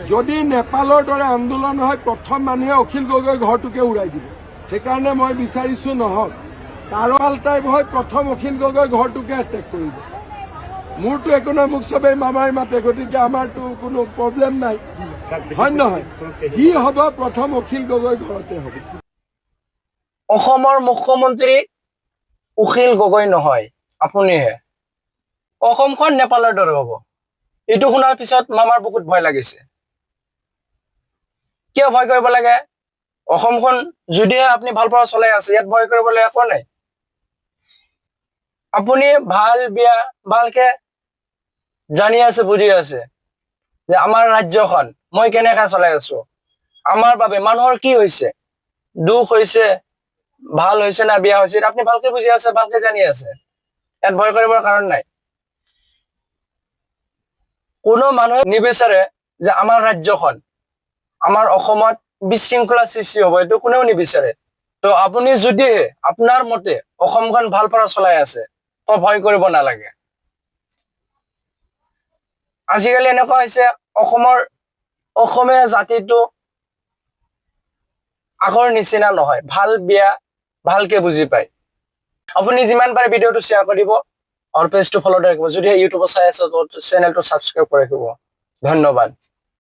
যদি নেপালৰ দৰে আন্দোলন হয় প্ৰথম মানুহে অখিল গগৈ ঘৰটোকে উৰাই দিব সেইকাৰণে মই বিচাৰিছো নহওক তাৰ পাল্টাই হয় প্ৰথম অখিল গগৈ ঘৰটোকে এটেক কৰিব মোৰতো একো নহয় মোক চবেই মামাই মাতে গতিকে আমাৰতো কোনো প্ৰব্লেম নাই হয় নহয় যি হ'ব প্ৰথম অখিল গগৈ ঘৰতে হ'ব অসমৰ মুখ্যমন্ত্ৰী অখিল গগৈ নহয় আপুনিহে অসমখন নেপালৰ দৰে হ'ব এইটো শুনাৰ পিছত মামাৰ বহুত ভয় লাগিছে কিয় ভয় কৰিব লাগে অসমখন যদিহে আপুনি ভাল পৰা চলাই আছে ইয়াত ভয় কৰিবলৈ একো নাই আপুনি ভাল বিয়া ভালকে জানি আছে বুজি আছে যে আমাৰ ৰাজ্যখন মই কেনেকৈ চলাই আছো আমাৰ বাবে মানুহৰ কি হৈছে দুখ হৈছে ভাল হৈছে না বিয়া হৈছে আপুনি ভালকে বুজি আছে ভালকে জানি আছে ইয়াত ভয় কৰিবৰ কাৰণ নাই কোনো মানুহে নিবিচাৰে যে আমাৰ ৰাজ্যখন আমাৰ অসমত বিশৃংখলা সৃষ্টি হ'ব এইটো কোনেও নিবিচাৰে তো আপুনি যদিহে আপোনাৰ মতে অসমখন ভাল পৰা চলাই আছে তো ভয় কৰিব নালাগে আজিকালি এনেকুৱা হৈছে অসমীয়া জাতিটো আগৰ নিচিনা নহয় ভাল বিয়া ভালকে বুজি পায় আপুনি যিমান পাৰে ভিডিঅ'টো শ্বেয়াৰ কৰিব আৰু পেজটো ফলো ৰাখিব যদি ইউটিউবত চাই আছে তো চেনেলটো সাবস্ক্ৰাইব কৰি ৰাখিব ধন্যবাদ